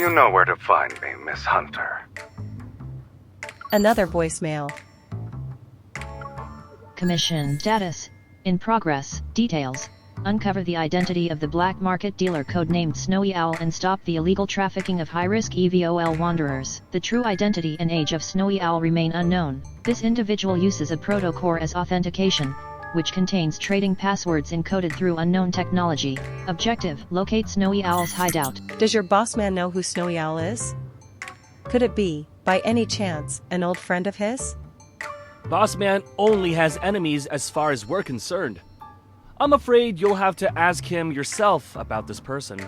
You know where to find me, Miss Hunter. Another voicemail. Commission status. In progress. Details. Uncover the identity of the black market dealer codenamed Snowy Owl and stop the illegal trafficking of high-risk EVOL wanderers. The true identity and age of Snowy Owl remain unknown. This individual uses a protocore as authentication, which contains trading passwords encoded through unknown technology. Objective: locate Snowy Owl's hideout. Does your boss man know who Snowy Owl is? Could it be, by any chance, an old friend of his? Boss man only has enemies as far as we're concerned. I'm afraid you'll have to ask him yourself about this person.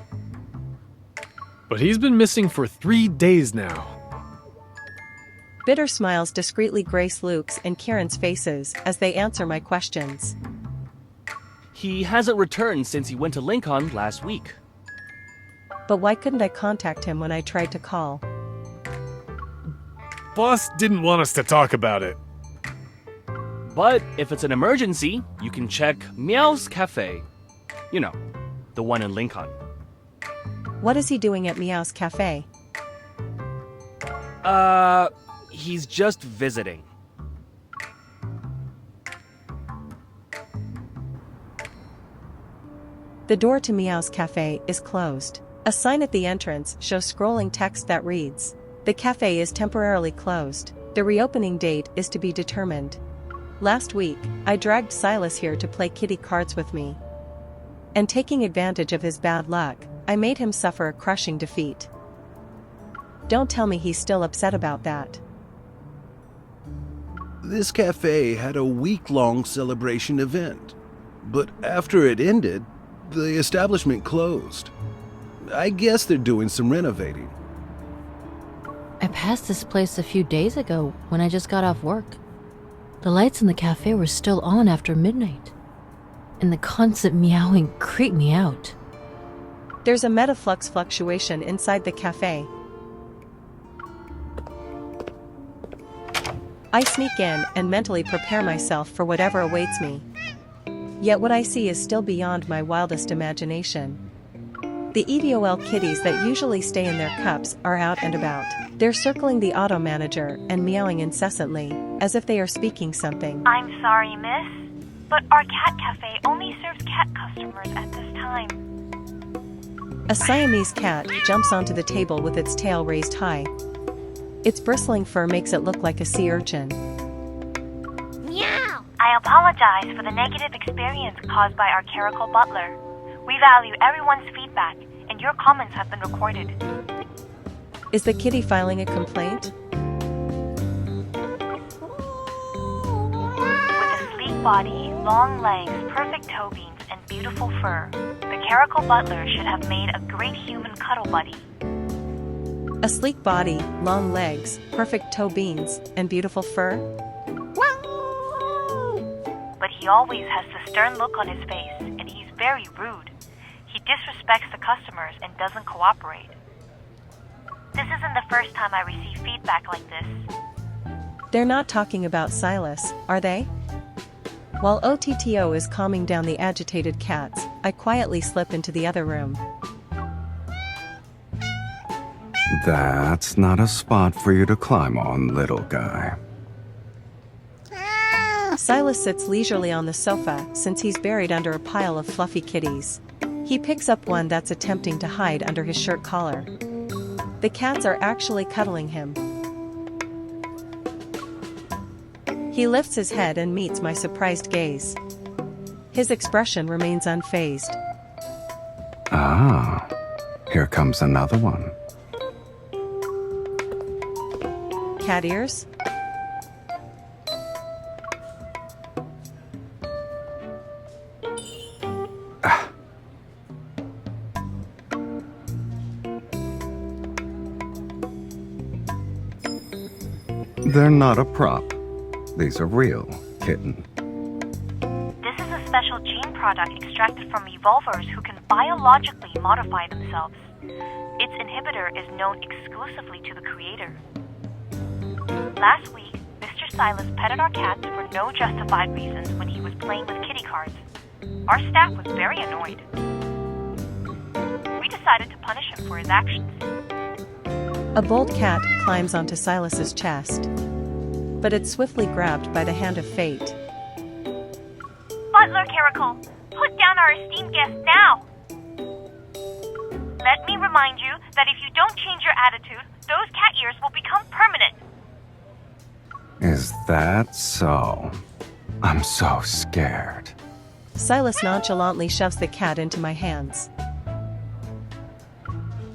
But he's been missing for 3 days now. Bitter smiles discreetly grace Luke's and Kieran's faces as they answer my questions. He hasn't returned since he went to Lincoln last week. But why couldn't I contact him when I tried to call? Boss didn't want us to talk about it. But if it's an emergency, you can check Meow's Cafe. You know, the one in Lincoln. What is he doing at Meow's Cafe? He's just visiting. The door to Meow's Cafe is closed. A sign at the entrance shows scrolling text that reads, "The cafe is temporarily closed. The reopening date is to be determined." Last week, I dragged Sylus here to play kitty cards with me. And taking advantage of his bad luck, I made him suffer a crushing defeat. Don't tell me he's still upset about that. This cafe had a week-long celebration event, but after it ended, the establishment closed. I guess they're doing some renovating. I passed this place a few days ago when I just got off work. The lights in the cafe were still on after midnight, and the constant meowing creeped me out. There's a metaflux fluctuation inside the cafe. I sneak in and mentally prepare myself for whatever awaits me. Yet what I see is still beyond my wildest imagination. The EVOL kitties that usually stay in their cups are out and about. They're circling the auto manager and meowing incessantly, as if they are speaking something. I'm sorry, miss, but our cat cafe only serves cat customers at this time. A Siamese cat jumps onto the table with its tail raised high. Its bristling fur makes it look like a sea urchin. Meow! I apologize for the negative experience caused by our Caretaker butler. We value everyone's feedback, and your comments have been recorded. Is the kitty filing a complaint? With a sleek body, long legs, perfect toe beans, and beautiful fur, the Caretaker butler should have made a great human cuddle buddy. A sleek body, long legs, perfect toe beans, and beautiful fur? But he always has the stern look on his face, and he's very rude. He disrespects the customers and doesn't cooperate. This isn't the first time I receive feedback like this. They're not talking about Sylus, are they? While OTTO is calming down the agitated cats, I quietly slip into the other room. That's not a spot for you to climb on, little guy. Sylus sits leisurely on the sofa since he's buried under a pile of fluffy kitties. He picks up one that's attempting to hide under his shirt collar. The cats are actually cuddling him. He lifts his head and meets my surprised gaze. His expression remains unfazed. Ah, here comes another one. Cat ears? They're not a prop. These are real, kitten. This is a special gene product extracted from evolvers who can biologically modify themselves. Its inhibitor is known exclusively to the creator. Last week, Mr. Sylus petted our cats for no justified reasons when he was playing with kitty cards. Our staff was very annoyed. We decided to punish him for his actions. A bold cat climbs onto Sylus's chest, but it's swiftly grabbed by the hand of fate. Butler Caretaker, put down our esteemed guest now! Let me remind you that if you don't change your attitude, those cat ears will become permanent. Is that so? I'm so scared. Sylus nonchalantly shoves the cat into my hands.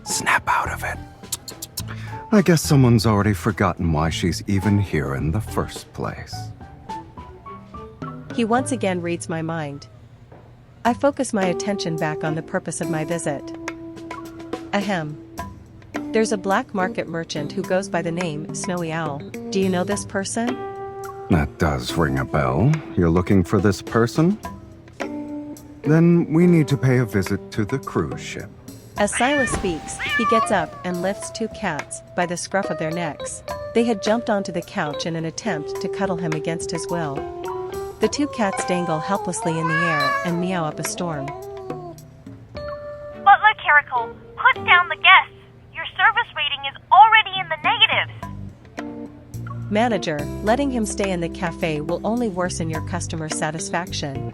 Snap out of it. I guess someone's already forgotten why she's even here in the first place. He once again reads my mind. I focus my attention back on the purpose of my visit. Ahem. There's a black market merchant who goes by the name Snowy Owl. Do you know this person? That does ring a bell. You're looking for this person? Then we need to pay a visit to the cruise ship. As Sylus speaks, he gets up and lifts two cats by the scruff of their necks. They had jumped onto the couch in an attempt to cuddle him against his will. The two cats dangle helplessly in the air and meow up a storm. Butler Caretaker, put down the guests. Your service rating is already in the negatives. Manager, letting him stay in the cafe will only worsen your customer satisfaction.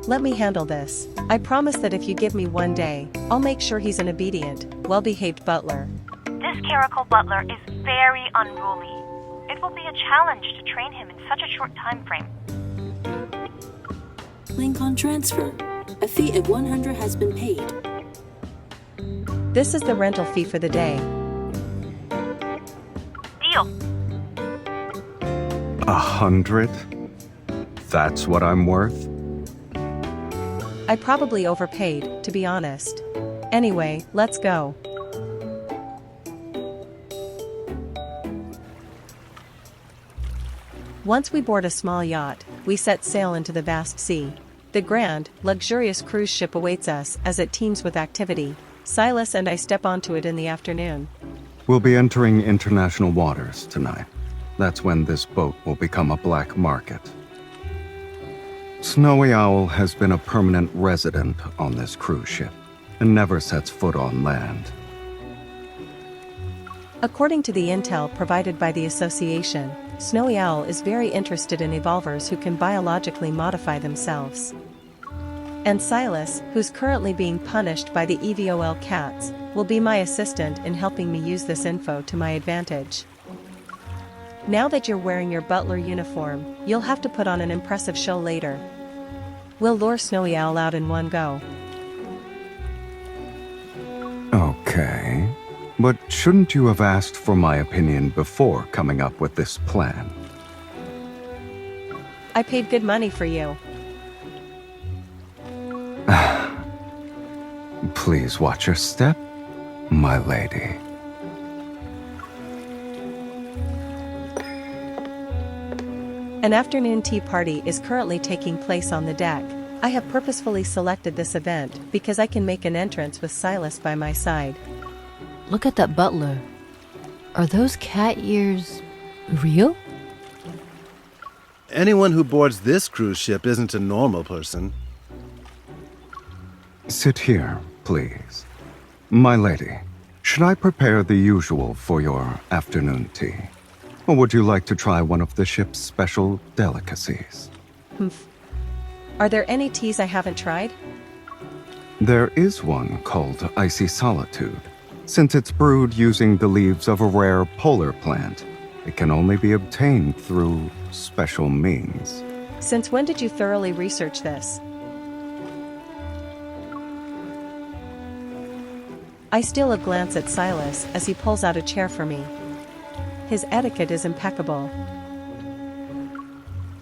Let me handle this. I promise that if you give me 1 day, I'll make sure he's an obedient, well-behaved butler. This Caretaker butler is very unruly. It will be a challenge to train him in such a short time frame. Link on transfer. A fee of 100 has been paid. This is the rental fee for the day. Deal. 100? That's what I'm worth? I probably overpaid, to be honest. Anyway, let's go. Once we board a small yacht, we set sail into the vast sea. The grand, luxurious cruise ship awaits us as it teems with activity. Sylus and I step onto it in the afternoon. We'll be entering international waters tonight. That's when this boat will become a black market. Snowy Owl has been a permanent resident on this cruise ship and never sets foot on land. According to the intel provided by the association, Snowy Owl is very interested in evolvers who can biologically modify themselves. And Sylus, who's currently being punished by the EVOL cats, will be my assistant in helping me use this info to my advantage. Now that you're wearing your butler uniform, you'll have to put on an impressive show later. We'll lure Snowy Owl out in one go. Okay, but shouldn't you have asked for my opinion before coming up with this plan? I paid good money for you. Please watch your step, my lady. An afternoon tea party is currently taking place on the deck. I have purposefully selected this event because I can make an entrance with Sylus by my side. Look at that butler. Are those cat ears real? Anyone who boards this cruise ship isn't a normal person. Sit here, please. My lady, should I prepare the usual for your afternoon tea? Or would you like to try one of the ship's special delicacies? Are there any teas I haven't tried? There is one called Icy Solitude. Since it's brewed using the leaves of a rare polar plant, it can only be obtained through special means. Since when did you thoroughly research this? I steal a glance at Sylus as he pulls out a chair for me. His etiquette is impeccable.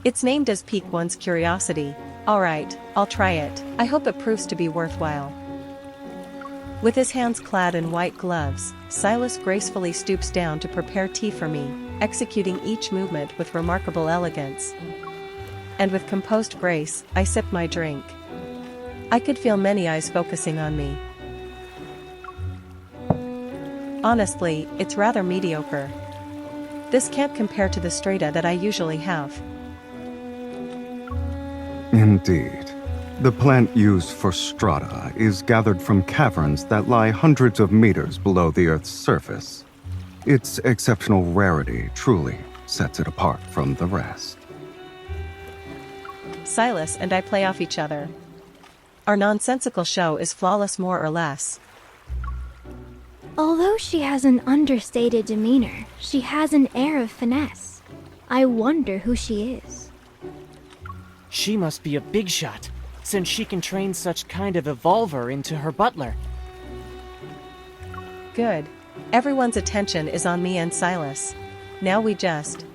It's named as pique one's curiosity. Alright, I'll try it. I hope it proves to be worthwhile. With his hands clad in white gloves, Sylus gracefully stoops down to prepare tea for me, executing each movement with remarkable elegance. And with composed grace, I sip my drink. I could feel many eyes focusing on me. Honestly, it's rather mediocre. This can't compare to the strata that I usually have. Indeed. The plant used for strata is gathered from caverns that lie hundreds of meters below the Earth's surface. Its exceptional rarity truly sets it apart from the rest. Sylus and I play off each other. Our nonsensical show is flawless more or less. Although she has an understated demeanor, she has an air of finesse. I wonder who she is. She must be a big shot, since she can train such kind of evolver into her butler. Good. Everyone's attention is on me and Sylus. Now we just...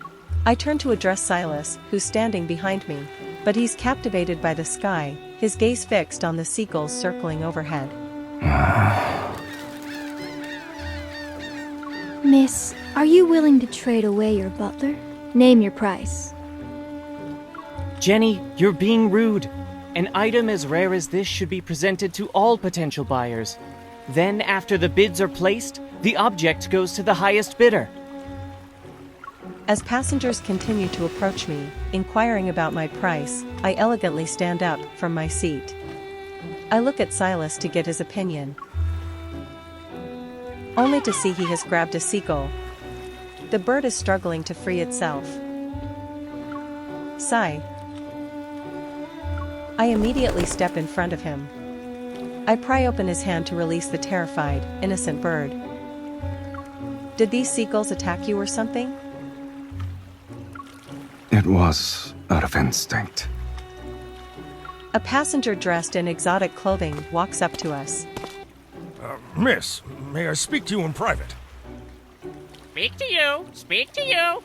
I turn to address Sylus, who's standing behind me, but he's captivated by the sky, his gaze fixed on the seagulls circling overhead. Miss, are you willing to trade away your butler? Name your price. Jenny, you're being rude. An item as rare as this should be presented to all potential buyers. Then, after the bids are placed, the object goes to the highest bidder. As passengers continue to approach me, inquiring about my price, I elegantly stand up from my seat. I look at Sylus to get his opinion, only to see he has grabbed a seagull. The bird is struggling to free itself. Sigh. I immediately step in front of him. I pry open his hand to release the terrified, innocent bird. Did these seagulls attack you or something? It was out of instinct. A passenger dressed in exotic clothing walks up to us. Miss, may I speak to you in private? Speak to you! Speak to you!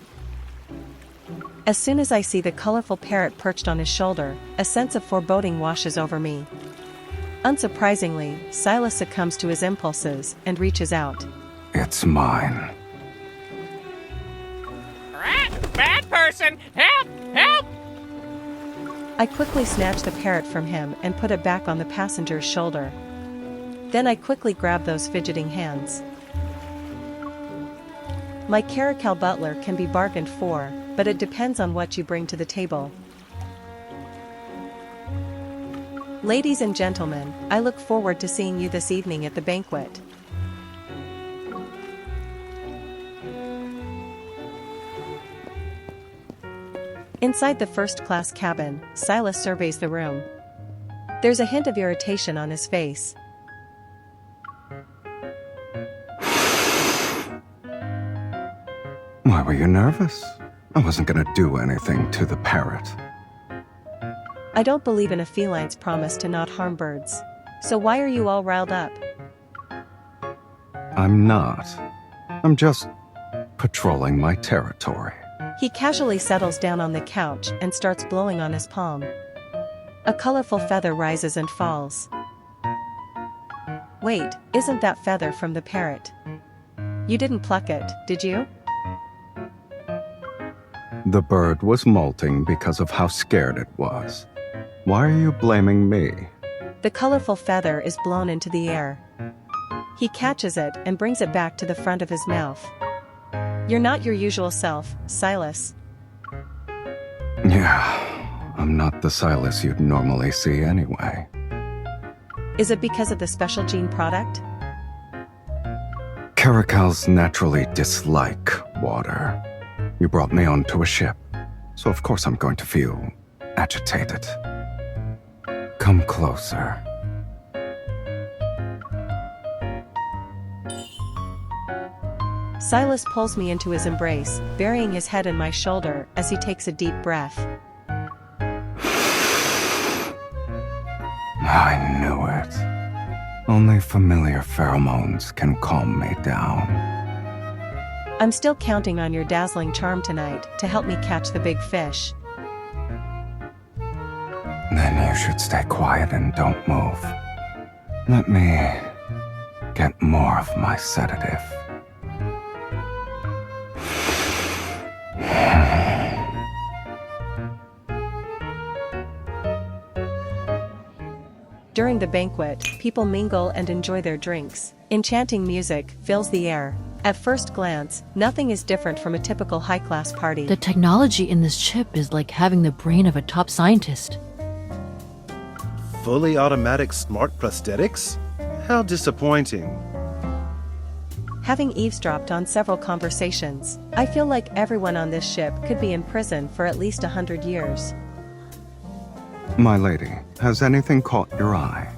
As soon as I see the colorful parrot perched on his shoulder, a sense of foreboding washes over me. Unsurprisingly, Sylus succumbs to his impulses and reaches out. It's mine. Rat! Bad person! Help! Help! I quickly snatch the parrot from him and put it back on the passenger's shoulder. Then I quickly grab those fidgeting hands. My Caretaker butler can be bargained for, but it depends on what you bring to the table. Ladies and gentlemen, I look forward to seeing you this evening at the banquet. Inside the first-class cabin, Sylus surveys the room. There's a hint of irritation on his face. Why were you nervous? I wasn't gonna do anything to the parrot. I don't believe in a feline's promise to not harm birds. So why are you all riled up? I'm not. I'm just patrolling my territory. He casually settles down on the couch and starts blowing on his palm. A colorful feather rises and falls. Wait, isn't that feather from the parrot? You didn't pluck it, did you? The bird was molting because of how scared it was. Why are you blaming me? The colorful feather is blown into the air. He catches it and brings it back to the front of his mouth. You're not your usual self, Sylus. Yeah, I'm not the Sylus you'd normally see anyway. Is it because of the special gene product? Caracals naturally dislike water. You brought me onto a ship, so of course I'm going to feel agitated. Come closer. Sylus pulls me into his embrace, burying his head in my shoulder as he takes a deep breath. I knew it. Only familiar pheromones can calm me down. I'm still counting on your dazzling charm tonight to help me catch the big fish. Then you should stay quiet and don't move. Let me get more of my sedative. During the banquet, people mingle and enjoy their drinks. Enchanting music fills the air. At first glance, nothing is different from a typical high-class party. The technology in this chip is like having the brain of a top scientist. Fully automatic smart prosthetics? How disappointing. Having eavesdropped on several conversations, I feel like everyone on this ship could be in prison for at least 100 years. My lady, has anything caught your eye?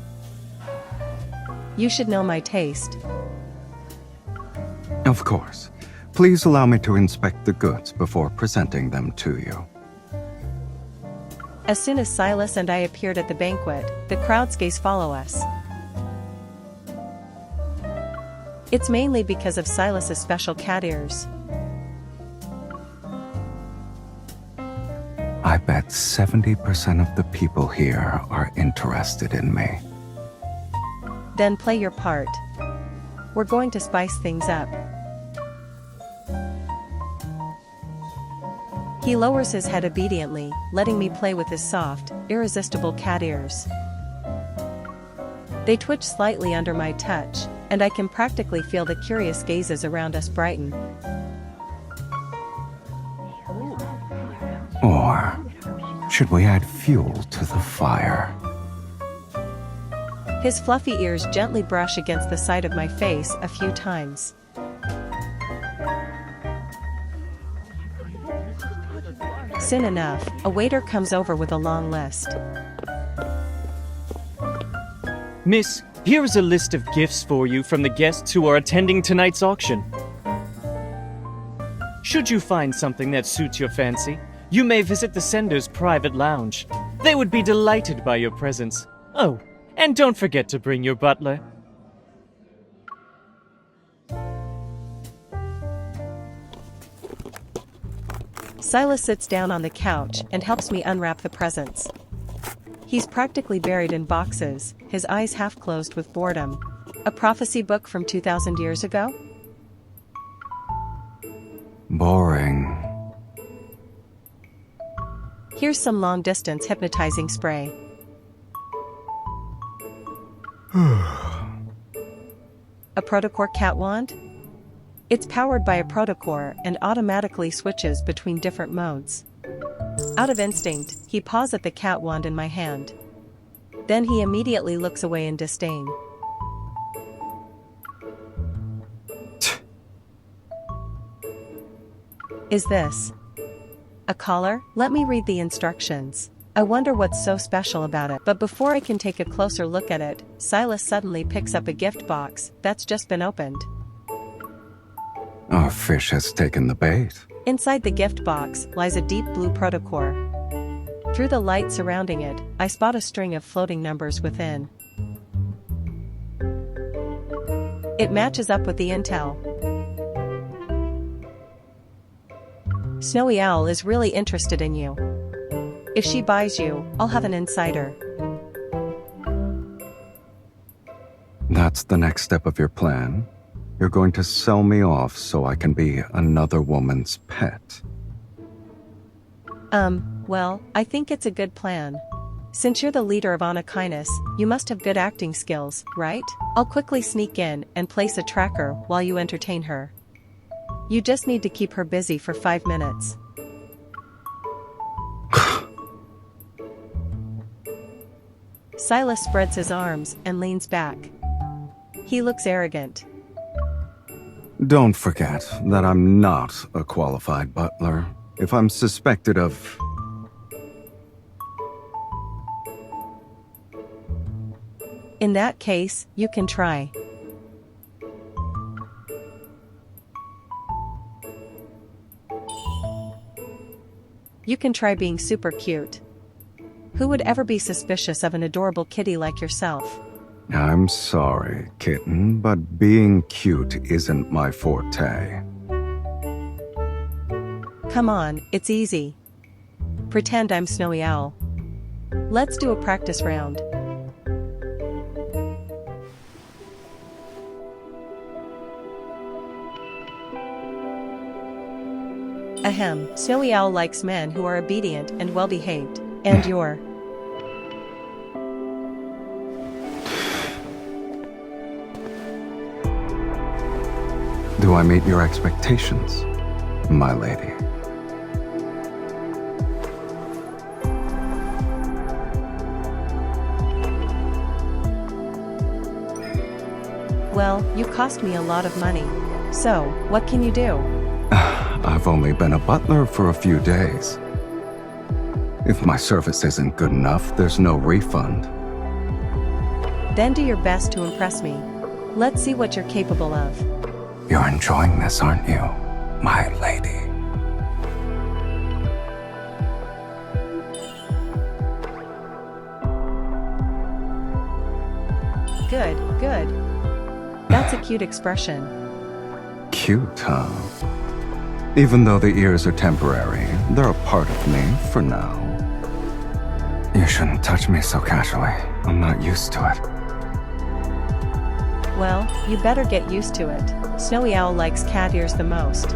You should know my taste. Of course. Please allow me to inspect the goods before presenting them to you. As soon as Sylus and I appeared at the banquet, the crowd's gaze follow us. It's mainly because of Sylus's special cat ears. I bet 70% of the people here are interested in me. Then play your part. We're going to spice things up. He lowers his head obediently, letting me play with his soft, irresistible cat ears. They twitch slightly under my touch, and I can practically feel the curious gazes around us brighten. Or should we add fuel to the fire? His fluffy ears gently brush against the side of my face a few times. Soon enough, a waiter comes over with a long list. Miss, here is a list of gifts for you from the guests who are attending tonight's auction. Should you find something that suits your fancy, you may visit the sender's private lounge. They would be delighted by your presence. Oh, and don't forget to bring your butler. Sylus sits down on the couch and helps me unwrap the presents. He's practically buried in boxes, his eyes half closed with boredom. A prophecy book from 2,000 years ago? Boring. Here's some long-distance hypnotizing spray. A protocore cat wand? It's powered by a protocore and automatically switches between different modes. Out of instinct, he paws at the cat wand in my hand. Then he immediately looks away in disdain. Is this a collar? Let me read the instructions. I wonder what's so special about it. But before I can take a closer look at it, Sylus suddenly picks up a gift box that's just been opened. Our fish has taken the bait. Inside the gift box lies a deep blue protocore. Through the light surrounding it, I spot a string of floating numbers within. It matches up with the intel. Snowy Owl is really interested in you. If she buys you, I'll have an insider. That's the next step of your plan? You're going to sell me off so I can be another woman's pet. Well, I think it's a good plan. Since you're the leader of Anakinus, you must have good acting skills, right? I'll quickly sneak in and place a tracker while you entertain her. You just need to keep her busy for 5 minutes. Sylus spreads his arms and leans back. He looks arrogant. Don't forget that I'm not a qualified butler. If I'm suspected of... In that case, you can try. You can try being super cute. Who would ever be suspicious of an adorable kitty like yourself? I'm sorry, kitten, but being cute isn't my forte. Come on, it's easy. Pretend I'm Snowy Owl. Let's do a practice round. Ahem, Snowy Owl likes men who are obedient and well-behaved, and you're... Do I meet your expectations, my lady? Well, you cost me a lot of money. So, what can you do? I've only been a butler for a few days. If my service isn't good enough, there's no refund. Then do your best to impress me. Let's see what you're capable of. You're enjoying this, aren't you, my lady? Good, good. That's a cute expression. Cute, huh? Even though the ears are temporary, they're a part of me for now. You shouldn't touch me so casually. I'm not used to it. Well, you better get used to it. Snowy Owl likes cat ears the most.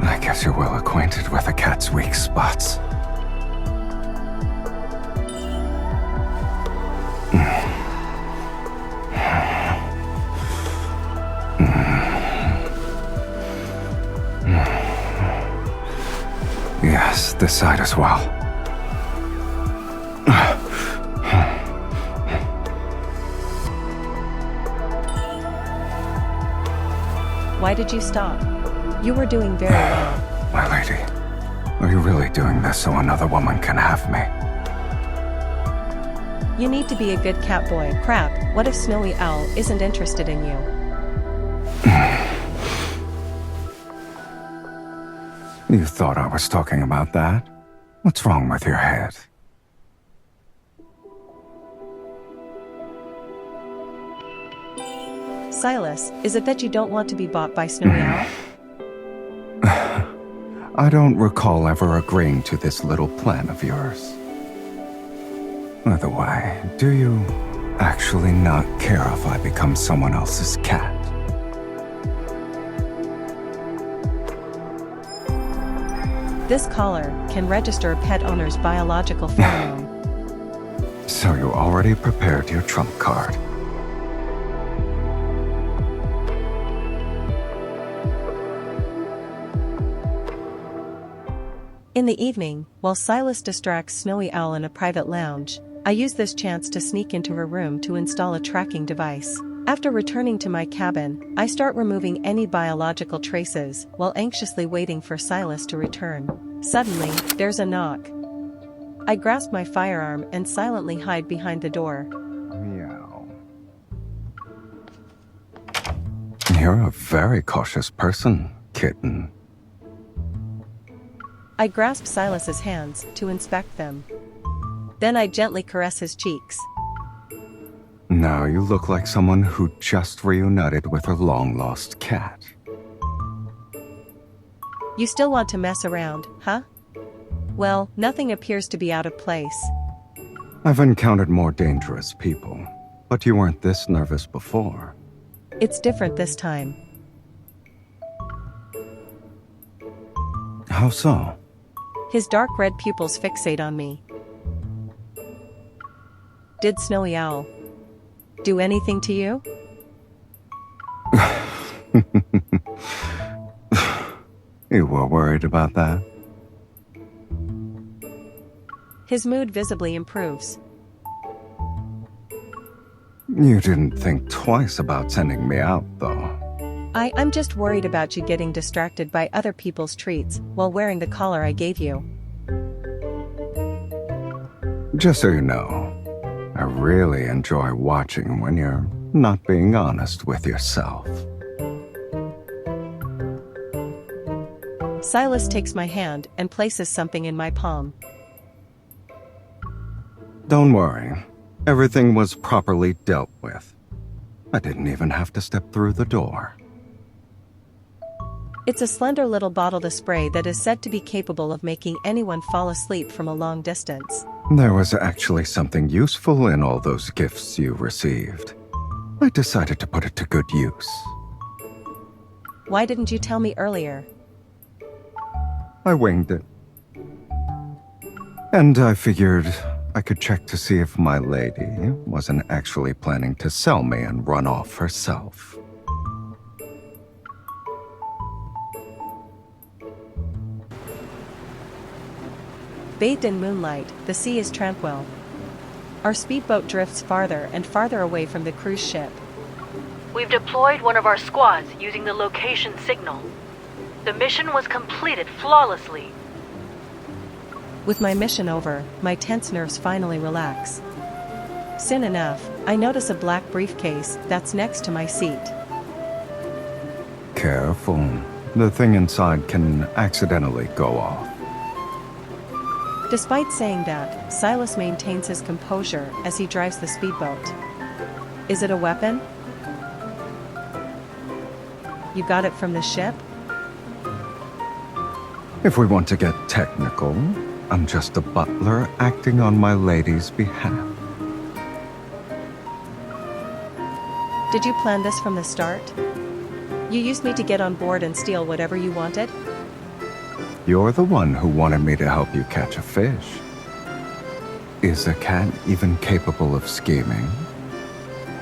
I guess you're well acquainted with a cat's weak spots. Yes, this side as well. Why did you stop? You were doing very well. My lady, are you really doing this so another woman can have me? You need to be a good cat boy. Crap, what if Snowy Owl isn't interested in you? You thought I was talking about that? What's wrong with your head? Sylus, is it that you don't want to be bought by Snowy Owl? I don't recall ever agreeing to this little plan of yours. By the way, do you actually not care if I become someone else's cat? This collar can register a pet owner's biological pheromone. So you already prepared your trump card. In the evening, while Sylus distracts Snowy Owl in a private lounge, I use this chance to sneak into her room to install a tracking device. After returning to my cabin, I start removing any biological traces while anxiously waiting for Sylus to return. Suddenly, there's a knock. I grasp my firearm and silently hide behind the door. Meow. You're a very cautious person, kitten. I grasp Sylus's hands to inspect them. Then I gently caress his cheeks. Now you look like someone who just reunited with her long-lost cat. You still want to mess around, huh? Well, nothing appears to be out of place. I've encountered more dangerous people, but you weren't this nervous before. It's different this time. How so? His dark red pupils fixate on me. Did Snowy Owl do anything to you? You were worried about that? His mood visibly improves. You didn't think twice about sending me out, though. I'm just worried about you getting distracted by other people's treats while wearing the collar I gave you. Just so you know, I really enjoy watching when you're not being honest with yourself. Sylus takes my hand and places something in my palm. Don't worry. Everything was properly dealt with. I didn't even have to step through the door. It's a slender little bottle of spray that is said to be capable of making anyone fall asleep from a long distance. There was actually something useful in all those gifts you received. I decided to put it to good use. Why didn't you tell me earlier? I winged it. And I figured I could check to see if my lady wasn't actually planning to sell me and run off herself. Bathed in moonlight, the sea is tranquil. Our speedboat drifts farther and farther away from the cruise ship. We've deployed one of our squads using the location signal. The mission was completed flawlessly. With my mission over, my tense nerves finally relax. Soon enough, I notice a black briefcase that's next to my seat. Careful. The thing inside can accidentally go off. Despite saying that, Sylus maintains his composure as he drives the speedboat. Is it a weapon? You got it from the ship? If we want to get technical, I'm just a butler acting on my lady's behalf. Did you plan this from the start? You used me to get on board and steal whatever you wanted? You're the one who wanted me to help you catch a fish. Is a cat even capable of scheming?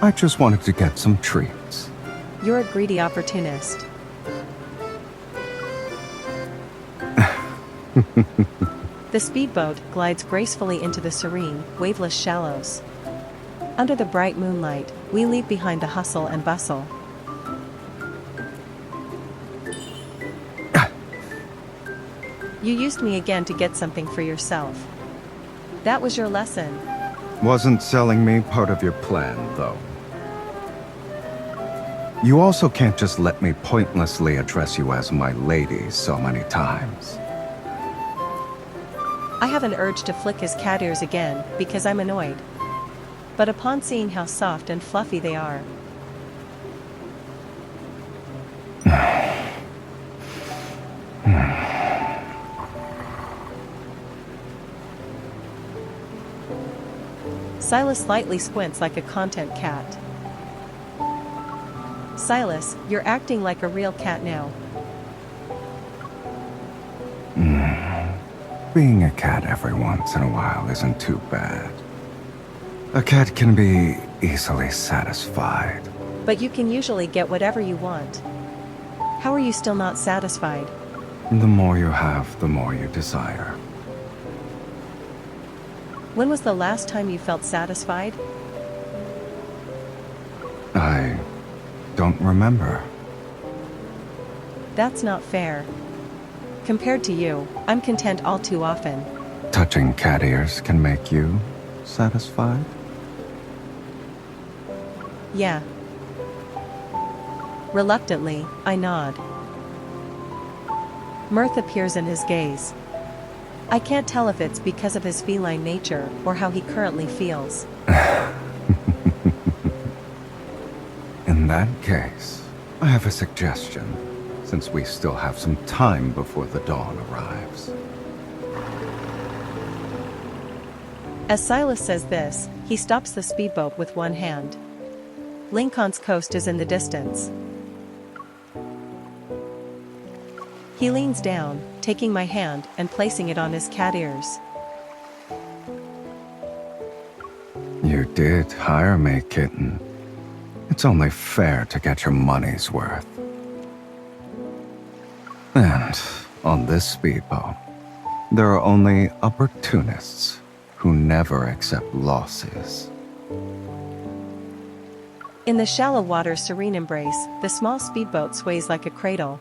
I just wanted to get some treats. You're a greedy opportunist. The speedboat glides gracefully into the serene, waveless shallows. Under the bright moonlight, we leave behind the hustle and bustle. You used me again to get something for yourself. That was your lesson. Wasn't selling me part of your plan, though. You also can't just let me pointlessly address you as my lady so many times. I have an urge to flick his cat ears again because I'm annoyed. But upon seeing how soft and fluffy they are, Sylus slightly squints like a content cat. Sylus, you're acting like a real cat now. Being a cat every once in a while isn't too bad. A cat can be easily satisfied. But you can usually get whatever you want. How are you still not satisfied? The more you have, the more you desire. When was the last time you felt satisfied? I don't remember. That's not fair. Compared to you, I'm content all too often. Touching cat ears can make you satisfied? Yeah. Reluctantly, I nod. Mirth appears in his gaze. I can't tell if it's because of his feline nature or how he currently feels. In that case, I have a suggestion, since we still have some time before the dawn arrives. As Sylus says this, he stops the speedboat with one hand. Lincoln's coast is in the distance. He leans down, taking my hand and placing it on his cat ears. You did hire me, kitten. It's only fair to get your money's worth. And on this speedboat, there are only opportunists who never accept losses. In the shallow water's serene embrace, the small speedboat sways like a cradle.